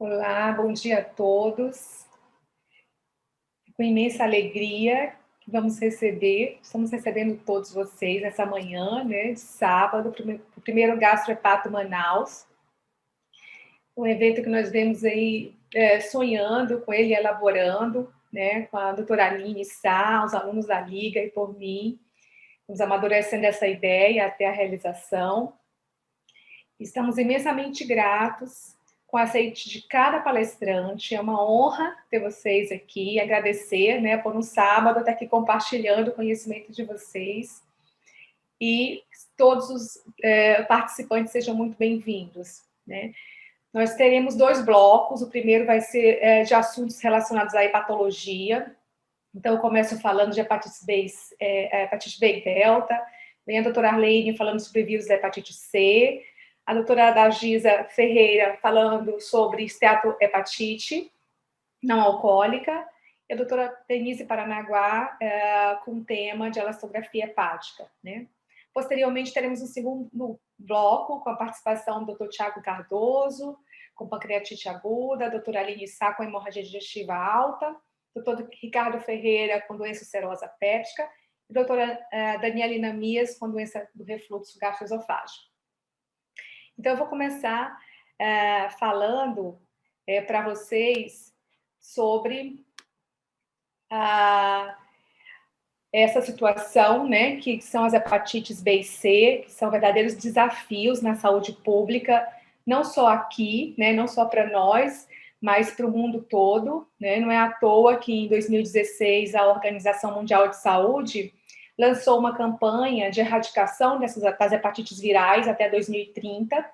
Olá, bom dia a todos. Com imensa alegria que estamos recebendo todos vocês nessa manhã, né, de sábado, o primeiro Gastrohepato Manaus, um evento que nós vemos aí sonhando com ele, elaborando, né, com a doutora Aline Sá, os alunos da Liga e por mim, nos amadurecendo essa ideia até a realização. Estamos imensamente gratos com o aceite de cada palestrante. É uma honra ter vocês aqui, agradecer, né, por um sábado estar aqui compartilhando o conhecimento de vocês. E todos os participantes sejam muito bem-vindos, né? Nós teremos 2 blocos. O primeiro vai ser de assuntos relacionados à hepatologia. Então, eu começo falando de hepatite B e delta. Vem a doutora Arlene falando sobre vírus da hepatite C. A doutora Dagisa Ferreira falando sobre esteatohepatite não alcoólica. E a doutora Denise Paranaguá com o tema de elastografia hepática, né? Posteriormente, teremos um segundo bloco com a participação do doutor Tiago Cardoso, com pancreatite aguda, a doutora Aline Sá com hemorragia digestiva alta, doutor Ricardo Ferreira com doença ulcerosa péptica, e doutora Daniela Inamias com doença do refluxo gastroesofágico. Então, eu vou começar falando para vocês sobre essa situação, né, que são as hepatites B e C, que são verdadeiros desafios na saúde pública, não só aqui, né, não só para nós, mas para o mundo todo, né? Não é à toa que em 2016 a Organização Mundial de Saúde lançou uma campanha de erradicação das hepatites virais até 2030,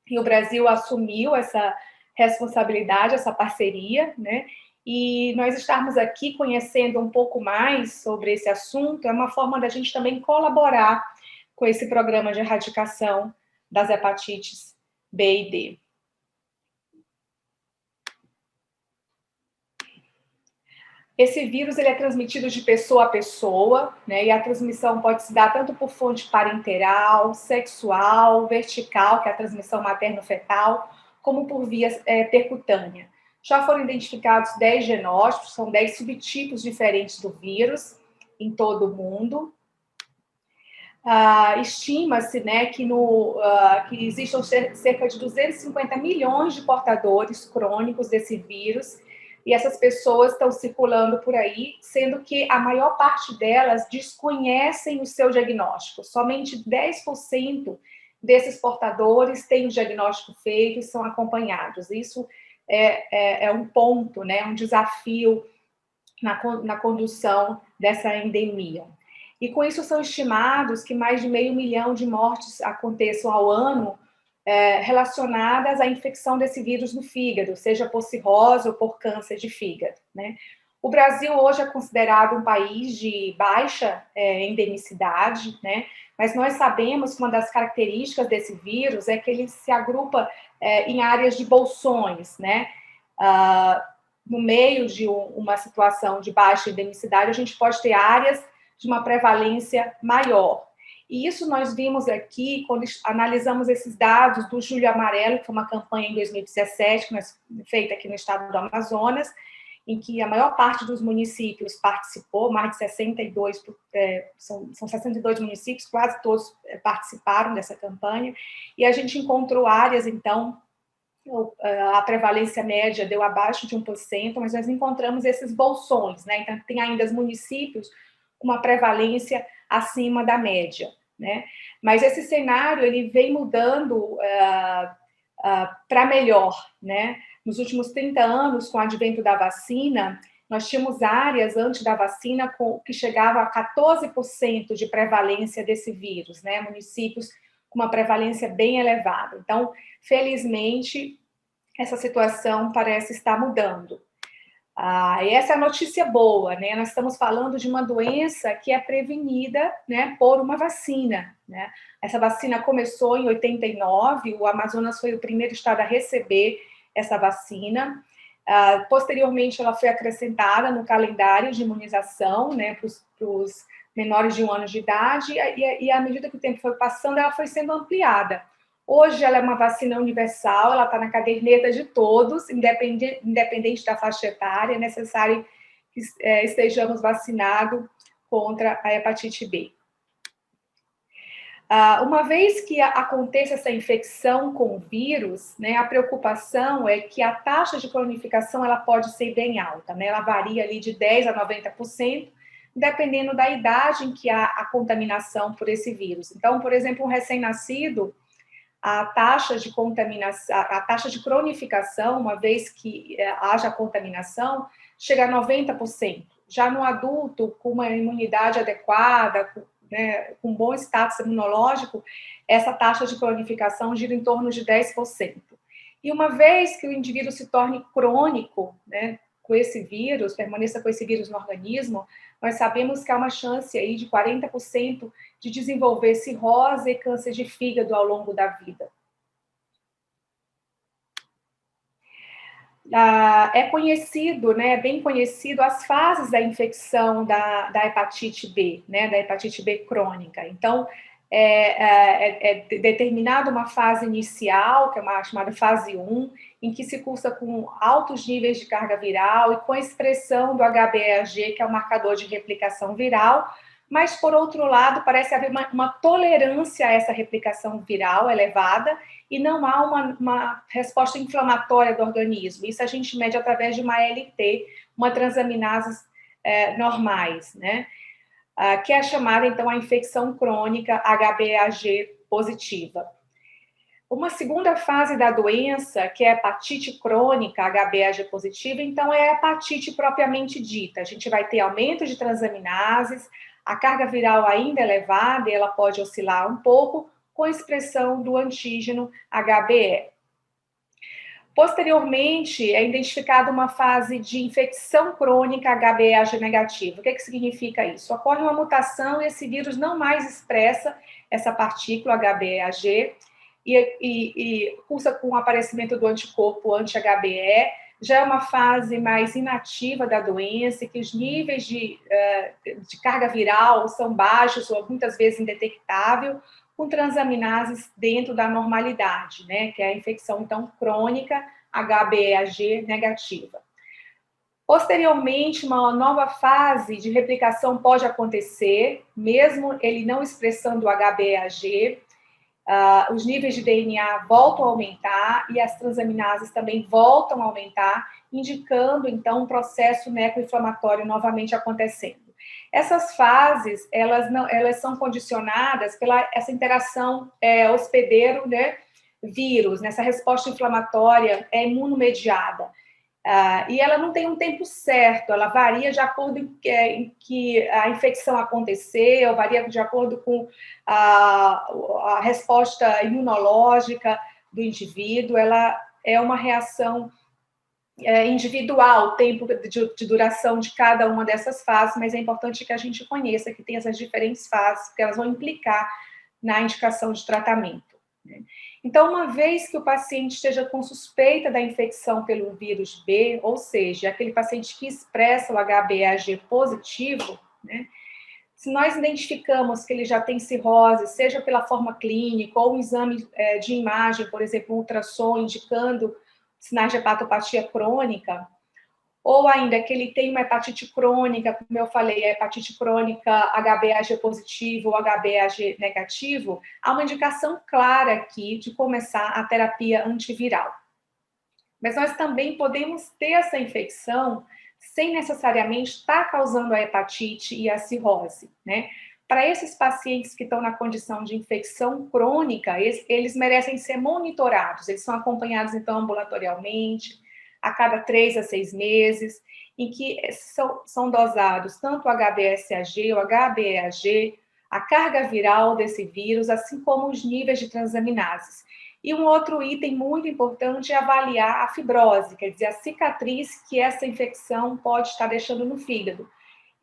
e o Brasil assumiu essa responsabilidade, essa parceria, né? E nós estarmos aqui conhecendo um pouco mais sobre esse assunto é uma forma da gente também colaborar com esse programa de erradicação das hepatites B e D. Esse vírus ele é transmitido de pessoa a pessoa, né? E a transmissão pode se dar tanto por fonte parenteral, sexual, vertical, que é a transmissão materno-fetal, como por via percutânea. Já foram identificados 10 genótipos, são 10 subtipos diferentes do vírus em todo o mundo. Estima-se, né, que existam cerca de 250 milhões de portadores crônicos desse vírus, e essas pessoas estão circulando por aí, sendo que a maior parte delas desconhecem o seu diagnóstico. Somente 10% desses portadores têm o diagnóstico feito e são acompanhados. Isso é um ponto, né, um desafio na condução dessa endemia. E com isso são estimados que mais de 500 mil de mortes aconteçam ao ano relacionadas à infecção desse vírus no fígado, seja por cirrose ou por câncer de fígado, né? O Brasil hoje é considerado um país de baixa endemicidade, né? Mas nós sabemos que uma das características desse vírus é que ele se agrupa em áreas de bolsões, né? No meio de uma situação de baixa endemicidade, a gente pode ter áreas de uma prevalência maior. E isso nós vimos aqui, quando analisamos esses dados do Julho Amarelo, que foi uma campanha em 2017, feita aqui no estado do Amazonas, em que a maior parte dos municípios participou, mais de 62, são 62 municípios, quase todos participaram dessa campanha, e a gente encontrou áreas, então, a prevalência média deu abaixo de 1%, mas nós encontramos esses bolsões, né? Então, tem ainda os municípios com uma prevalência acima da média, né? Mas esse cenário ele vem mudando para melhor, né? Nos últimos 30 anos, com o advento da vacina, nós tínhamos áreas antes da vacina que chegavam a 14% de prevalência desse vírus, né? Municípios com uma prevalência bem elevada. Então, felizmente, essa situação parece estar mudando. E essa é a notícia boa, né? Nós estamos falando de uma doença que é prevenida, né, por uma vacina, né? Essa vacina começou em 89, o Amazonas foi o primeiro estado a receber essa vacina. Posteriormente, ela foi acrescentada no calendário de imunização, né, para os menores de 1 ano de idade, e à medida que o tempo foi passando, ela foi sendo ampliada. Hoje ela é uma vacina universal, ela está na caderneta de todos, independente da faixa etária, é necessário que estejamos vacinados contra a hepatite B. Uma vez que aconteça essa infecção com o vírus, né, a preocupação é que a taxa de cronificação ela pode ser bem alta, né? Ela varia ali de 10% a 90%, dependendo da idade em que há a contaminação por esse vírus. Então, por exemplo, um recém-nascido, a taxa de contaminação, a taxa de cronificação, uma vez que haja contaminação, chega a 90%. Já no adulto, com uma imunidade adequada, né, com bom status imunológico, essa taxa de cronificação gira em torno de 10%. E uma vez que o indivíduo se torne crônico, né, com esse vírus, permaneça com esse vírus no organismo, nós sabemos que há uma chance aí de 40% de desenvolver cirrose e câncer de fígado ao longo da vida. É conhecido, né, bem conhecido as fases da infecção da hepatite B, né, da hepatite B crônica. Então, é determinada uma fase inicial, que é uma chamada fase 1, em que se cursa com altos níveis de carga viral e com a expressão do HBeAg, que é o marcador de replicação viral, mas, por outro lado, parece haver uma tolerância a essa replicação viral elevada e não há uma resposta inflamatória do organismo. Isso a gente mede através de uma ALT, uma transaminases normais, né? Que é chamada, então, a infecção crônica HBeAg positiva. Uma segunda fase da doença, que é a hepatite crônica HBeAg positiva, então é a hepatite propriamente dita. A gente vai ter aumento de transaminases, a carga viral ainda elevada, e ela pode oscilar um pouco, com expressão do antígeno HBe. Posteriormente, é identificada uma fase de infecção crônica HBeAg negativo. O que significa isso? Ocorre uma mutação e esse vírus não mais expressa essa partícula HBeAg e cursa com o aparecimento do anticorpo anti-HBe. Já é uma fase mais inativa da doença, que os níveis de carga viral são baixos ou muitas vezes indetectável, com transaminases dentro da normalidade, né? Que é a infecção, então, crônica HBeAg negativa. Posteriormente, uma nova fase de replicação pode acontecer, mesmo ele não expressando o HBeAg, os níveis de DNA voltam a aumentar e as transaminases também voltam a aumentar, indicando, então, um processo necroinflamatório novamente acontecendo. Essas fases, elas são condicionadas pela essa interação hospedeiro, né, vírus, nessa resposta inflamatória imunomediada. E ela não tem um tempo certo, ela varia de acordo em que a infecção aconteceu, varia de acordo com a resposta imunológica do indivíduo, ela é uma reação individual, o tempo de duração de cada uma dessas fases, mas é importante que a gente conheça que tem essas diferentes fases, porque elas vão implicar na indicação de tratamento, né? Então, uma vez que o paciente esteja com suspeita da infecção pelo vírus B, ou seja, aquele paciente que expressa o HBeAg positivo, né? Se nós identificamos que ele já tem cirrose, seja pela forma clínica ou um exame de imagem, por exemplo, um ultrassom indicando sinais de hepatopatia crônica, ou ainda que ele tem uma hepatite crônica, como eu falei, a hepatite crônica HBeAg positivo ou HBeAg negativo, há uma indicação clara aqui de começar a terapia antiviral. Mas nós também podemos ter essa infecção sem necessariamente estar causando a hepatite e a cirrose, né? Para esses pacientes que estão na condição de infecção crônica, eles merecem ser monitorados, eles são acompanhados, então, ambulatorialmente, a cada 3 a 6 meses, em que são dosados tanto o HBsAg, o HBeAg, a carga viral desse vírus, assim como os níveis de transaminases. E um outro item muito importante é avaliar a fibrose, quer dizer, a cicatriz que essa infecção pode estar deixando no fígado.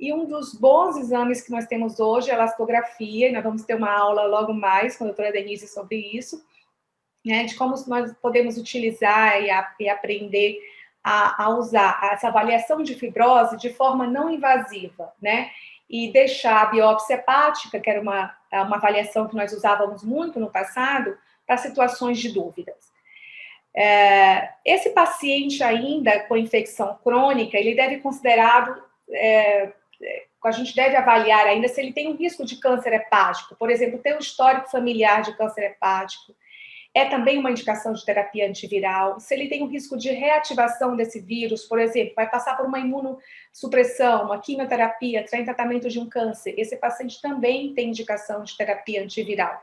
E um dos bons exames que nós temos hoje é a elastografia, e nós vamos ter uma aula logo mais com a doutora Denise sobre isso, né, de como nós podemos utilizar e aprender a usar essa avaliação de fibrose de forma não invasiva, né, e deixar a biópsia hepática, que era uma avaliação que nós usávamos muito no passado, para situações de dúvidas. Esse paciente ainda com infecção crônica, ele deve considerado, a gente deve avaliar ainda se ele tem um risco de câncer hepático, por exemplo, ter um histórico familiar de câncer hepático, é também uma indicação de terapia antiviral. Se ele tem um risco de reativação desse vírus, por exemplo, vai passar por uma imunossupressão, uma quimioterapia, entrar em tratamento de um câncer, esse paciente também tem indicação de terapia antiviral.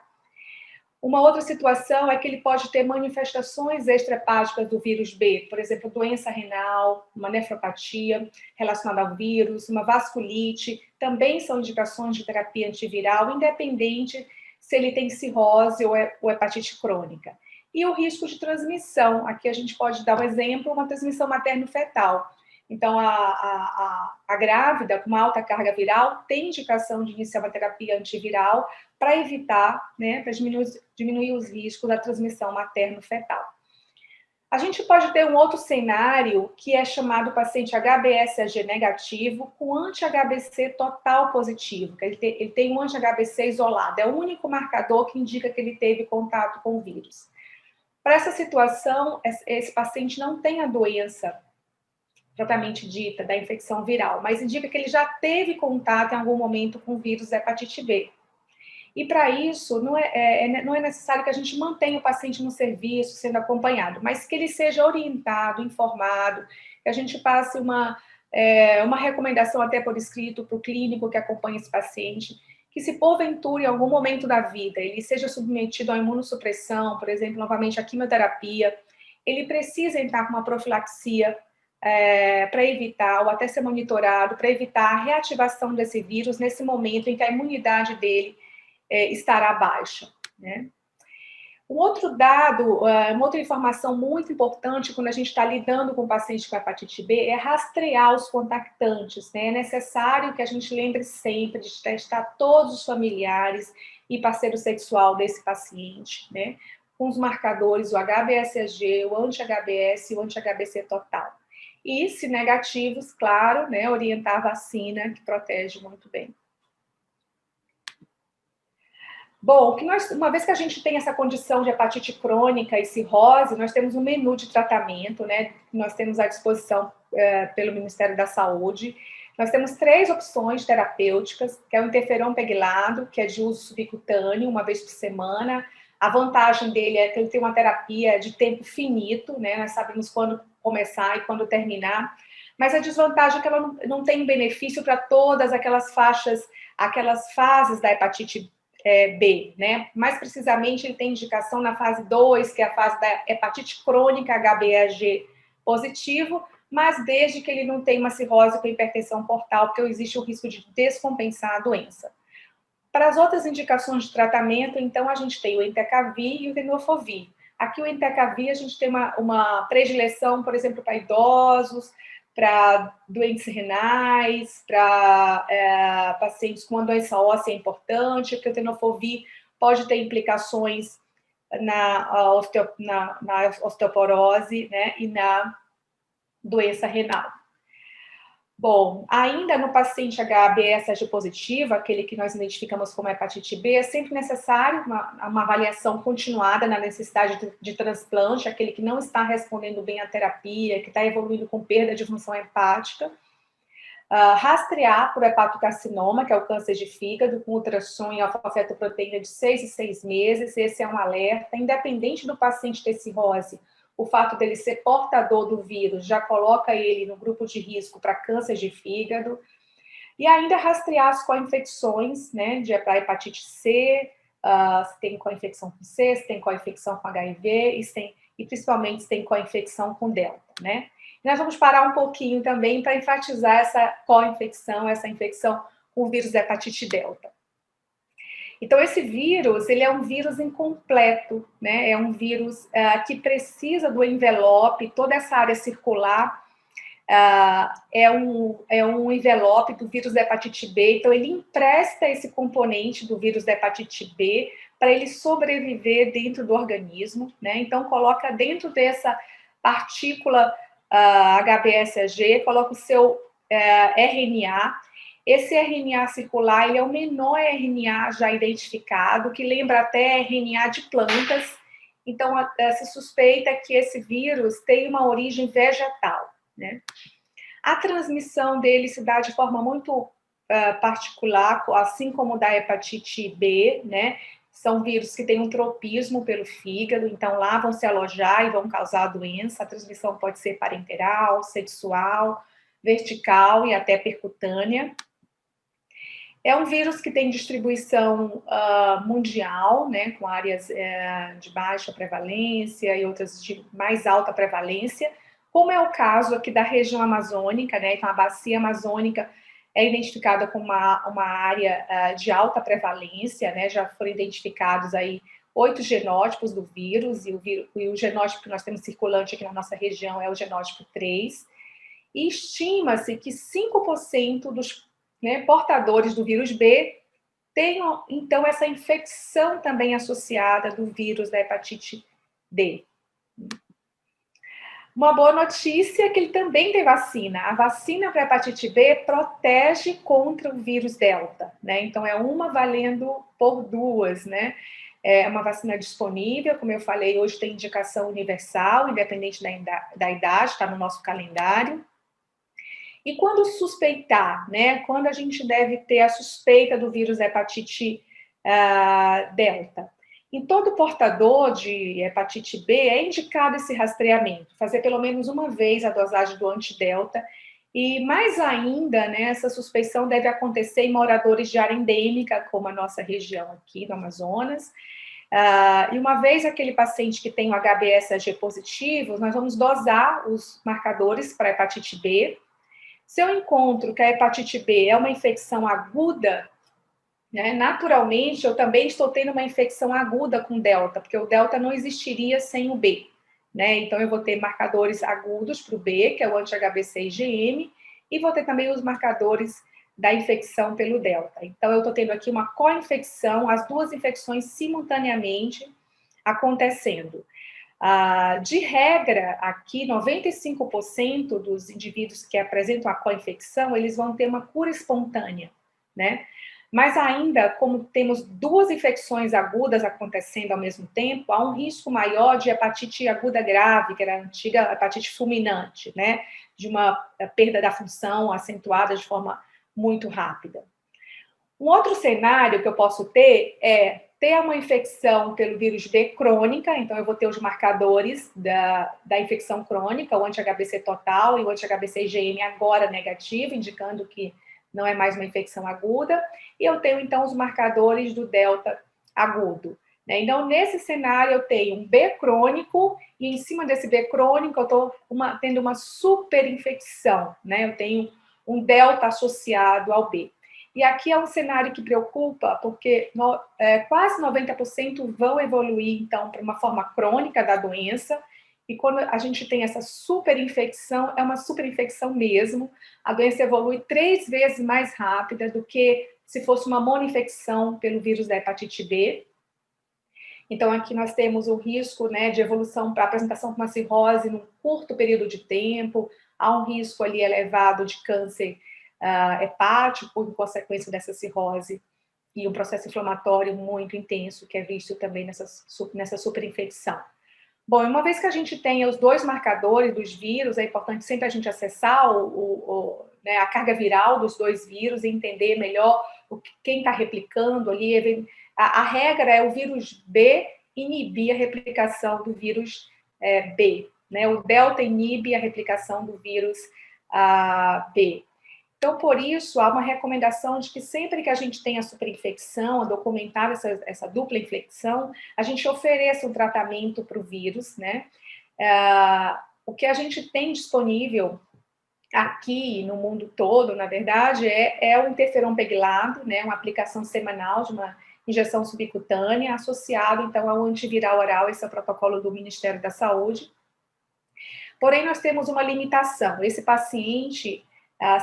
Uma outra situação é que ele pode ter manifestações extrahepáticas do vírus B, por exemplo, doença renal, uma nefropatia relacionada ao vírus, uma vasculite, também são indicações de terapia antiviral, independente se ele tem cirrose ou hepatite crônica. E o risco de transmissão, aqui a gente pode dar um exemplo, uma transmissão materno-fetal. Então, a grávida com uma alta carga viral tem indicação de iniciar uma terapia antiviral para evitar, né, para diminuir os riscos da transmissão materno-fetal. A gente pode ter um outro cenário que é chamado paciente HBsAg negativo com anti-HBC total positivo, que ele tem um anti-HBC isolado, é o único marcador que indica que ele teve contato com o vírus. Para essa situação, esse paciente não tem a doença propriamente dita da infecção viral, mas indica que ele já teve contato em algum momento com o vírus da hepatite B. E para isso, não é necessário que a gente mantenha o paciente no serviço, sendo acompanhado, mas que ele seja orientado, informado, que a gente passe uma recomendação até por escrito para o clínico que acompanha esse paciente, que se porventura, em algum momento da vida, ele seja submetido a imunossupressão, por exemplo, novamente a quimioterapia, ele precisa entrar com uma profilaxia para evitar, ou até ser monitorado, para evitar a reativação desse vírus nesse momento em que a imunidade dele estará baixa, né? Um outro dado, uma outra informação muito importante quando a gente está lidando com paciente com hepatite B é rastrear os contactantes, né? É necessário que a gente lembre sempre de testar todos os familiares e parceiro sexual desse paciente, né? Com os marcadores, o HBsAg, o anti-HBs e o anti-HBC total. E, se negativos, claro, né? Orientar a vacina, que protege muito bem. Bom, uma vez que a gente tem essa condição de hepatite crônica e cirrose, nós temos um menu de tratamento, né? Nós temos à disposição pelo Ministério da Saúde. Nós temos 3 opções terapêuticas, que é o interferon peglado, que é de uso subcutâneo, uma vez por semana. A vantagem dele é que ele tem uma terapia de tempo finito, né? Nós sabemos quando começar e quando terminar. Mas a desvantagem é que ela não tem benefício para todas aquelas fases da hepatite B, né? Mais precisamente, ele tem indicação na fase 2, que é a fase da hepatite crônica HBAg positivo, mas desde que ele não tenha uma cirrose com hipertensão portal, porque existe o risco de descompensar a doença. Para as outras indicações de tratamento, então, a gente tem o entecavir e o tenofovir. Aqui o entecavir, a gente tem uma predileção, por exemplo, para idosos, para doentes renais, para pacientes com uma doença óssea importante, porque o tenofovir pode ter implicações na osteoporose, né, e na doença renal. Bom, ainda no paciente HBsAg positivo, aquele que nós identificamos como hepatite B, é sempre necessário uma avaliação continuada na necessidade de transplante, aquele que não está respondendo bem à terapia, que está evoluindo com perda de função hepática. Rastrear por hepatocarcinoma, que é o câncer de fígado, com ultrassom e alfa-fetoproteína de 6 em 6 meses, esse é um alerta, independente do paciente ter cirrose. O fato dele ser portador do vírus já coloca ele no grupo de risco para câncer de fígado. E ainda rastrear as co-infecções, né, de hepatite C, se tem co-infecção com C, se tem co-infecção com HIV, e principalmente se tem co-infecção com Delta, né? E nós vamos parar um pouquinho também para enfatizar essa co-infecção, essa infecção com o vírus da hepatite Delta. Então, esse vírus, ele é um vírus incompleto, né? É um vírus que precisa do envelope, toda essa área circular é um envelope do vírus da hepatite B, então ele empresta esse componente do vírus da hepatite B para ele sobreviver dentro do organismo, né? Então, coloca dentro dessa partícula HBsAg, coloca o seu RNA. Esse RNA circular, ele é o menor RNA já identificado, que lembra até RNA de plantas, Então, se suspeita que esse vírus tem uma origem vegetal, né? A transmissão dele se dá de forma muito particular, assim como da hepatite B, né? São vírus que têm um tropismo pelo fígado, então lá vão se alojar e vão causar a doença. A transmissão pode ser parenteral, sexual, vertical e até percutânea. É um vírus que tem distribuição mundial, né, com áreas de baixa prevalência e outras de mais alta prevalência, como é o caso aqui da região amazônica, né? Então, a bacia amazônica é identificada como uma área de alta prevalência, né? Já foram identificados aí 8 genótipos do vírus, e o genótipo que nós temos circulante aqui na nossa região é o genótipo 3, e estima-se que 5% dos portadores do vírus B tenham, então, essa infecção também associada do vírus da hepatite D. Uma boa notícia é que ele também tem vacina. A vacina para a hepatite B protege contra o vírus Delta, né? Então, é uma valendo por duas, né? É uma vacina disponível, como eu falei, hoje tem indicação universal, independente da idade, está no nosso calendário. E quando suspeitar, né? Quando a gente deve ter a suspeita do vírus da hepatite Delta? Em todo portador de hepatite B é indicado esse rastreamento, fazer pelo menos uma vez a dosagem do antidelta, e mais ainda, né, essa suspeição deve acontecer em moradores de área endêmica, como a nossa região aqui no Amazonas. E uma vez aquele paciente que tem o HBsAg positivo, nós vamos dosar os marcadores para hepatite B. Se eu encontro que a hepatite B é uma infecção aguda, né, naturalmente, eu também estou tendo uma infecção aguda com delta, porque o delta não existiria sem o B, né? Então, eu vou ter marcadores agudos para o B, que é o anti-HBC IgM, e vou ter também os marcadores da infecção pelo delta. Então, eu estou tendo aqui uma co-infecção, as duas infecções simultaneamente acontecendo. De regra, aqui, 95% dos indivíduos que apresentam a co-infecção, eles vão ter uma cura espontânea, né? Mas ainda, como temos duas infecções agudas acontecendo ao mesmo tempo, há um risco maior de hepatite aguda grave, que era a antiga hepatite fulminante, né? De uma perda da função acentuada de forma muito rápida. Um outro cenário que eu posso ter é ter uma infecção pelo vírus B crônica, então eu vou ter os marcadores da infecção crônica, o anti-HBC total e o anti-HBC IgM agora negativo, indicando que não é mais uma infecção aguda, e eu tenho, então, os marcadores do delta agudo, né? Então, nesse cenário, eu tenho um B crônico, e em cima desse B crônico, eu estou tendo uma superinfecção, né? Eu tenho um delta associado ao B. E aqui é um cenário que preocupa, porque quase 90% vão evoluir, então, para uma forma crônica da doença, e quando a gente tem essa superinfecção, é uma superinfecção mesmo, a doença evolui 3 vezes mais rápida do que se fosse uma monoinfecção pelo vírus da hepatite B. Então, aqui nós temos o risco, né, de evolução para apresentação com uma cirrose num curto período de tempo, há um risco ali elevado de câncer hepático em consequência dessa cirrose, e um processo inflamatório muito intenso, que é visto também nessa superinfecção. Bom, uma vez que a gente tenha os dois marcadores dos vírus, é importante sempre a gente acessar né, a carga viral dos dois vírus e entender melhor quem está replicando ali. A regra é o vírus B inibir a replicação do vírus B, né? O delta inibe a replicação do vírus B. Então, por isso, há uma recomendação de que sempre que a gente tenha superinfecção, documentar essa dupla infecção, a gente ofereça um tratamento para o vírus, né? O que a gente tem disponível aqui no mundo todo, na verdade, é o interferon peglado, né? Uma aplicação semanal de uma injeção subcutânea, associado, então, ao antiviral oral, esse é o protocolo do Ministério da Saúde. Porém, nós temos uma limitação. Esse paciente,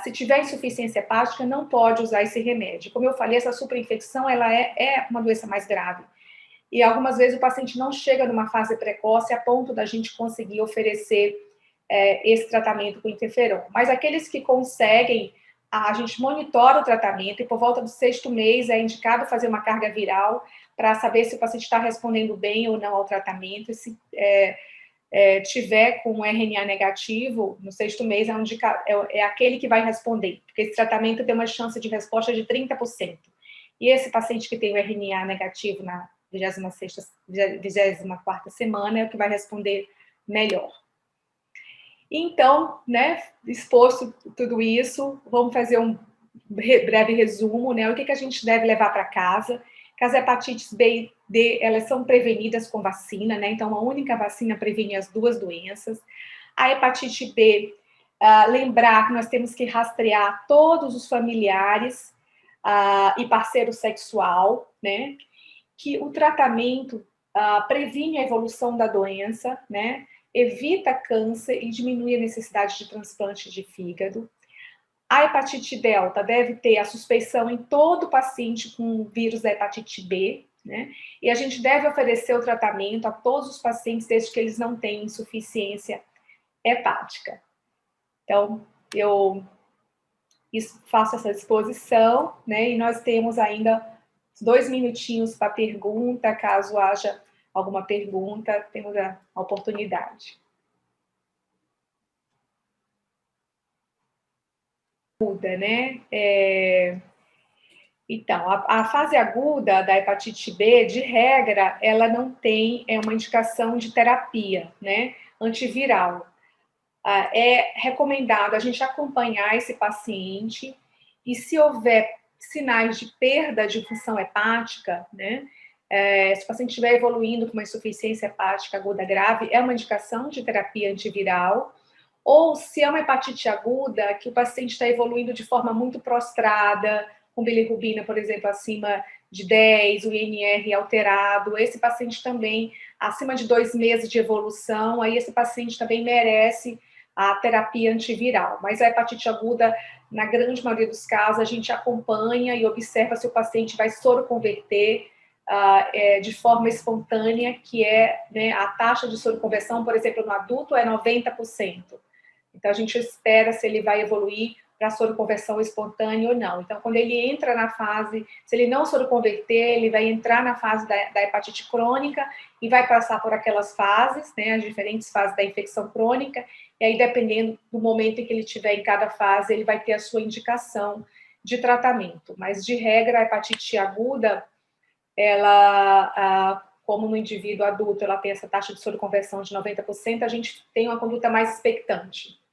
se tiver insuficiência hepática, não pode usar esse remédio. Como eu falei, essa superinfecção ela é uma doença mais grave. E algumas vezes o paciente não chega numa fase precoce a ponto da gente conseguir oferecer esse tratamento com interferon. Mas aqueles que conseguem, a gente monitora o tratamento e por volta do 6º mês é indicado fazer uma carga viral para saber se o paciente está respondendo bem ou não ao tratamento, e se tiver com RNA negativo, no sexto mês é aquele que vai responder, porque esse tratamento tem uma chance de resposta de 30%. E esse paciente que tem o RNA negativo na 24ª semana é o que vai responder melhor. Então, né, exposto tudo isso, vamos fazer um breve resumo, né, o que a gente deve levar para casa. Que as hepatites B e D, elas são prevenidas com vacina, né? Então, a única vacina previne as duas doenças. A hepatite B, lembrar que nós temos que rastrear todos os familiares e parceiro sexual, né? Que o tratamento previne a evolução da doença, né? Evita câncer e diminui a necessidade de transplante de fígado. A hepatite delta deve ter a suspeição em todo paciente com vírus da hepatite B, né? E a gente deve oferecer o tratamento a todos os pacientes desde que eles não tenham insuficiência hepática. Então, eu faço essa exposição, né? E nós temos ainda 2 minutinhos para pergunta, caso haja alguma pergunta, temos a oportunidade. Muda, né? Então, a fase aguda da hepatite B, de regra, ela não tem uma indicação de terapia, né, antiviral. É recomendado a gente acompanhar esse paciente e se houver sinais de perda de função hepática, né, se o paciente estiver evoluindo com uma insuficiência hepática aguda grave, é uma indicação de terapia antiviral. Ou se é uma hepatite aguda, que o paciente está evoluindo de forma muito prostrada, com bilirrubina, por exemplo, acima de 10, o INR alterado, esse paciente também, acima de 2 meses de evolução, aí esse paciente também merece a terapia antiviral. Mas a hepatite aguda, na grande maioria dos casos, a gente acompanha e observa se o paciente vai soroconverter de forma espontânea, que é, né, a taxa de soroconversão, por exemplo, no adulto é 90%. Então, a gente espera se ele vai evoluir para soroconversão espontânea ou não. Então, quando ele entra na fase, se ele não soroconverter, ele vai entrar na fase da hepatite crônica e vai passar por aquelas fases, né, as diferentes fases da infecção crônica, e aí, dependendo do momento em que ele estiver em cada fase, ele vai ter a sua indicação de tratamento. Mas, de regra, a hepatite aguda, ela, como no indivíduo adulto, ela tem essa taxa de soroconversão de 90%, a gente tem uma conduta mais expectante.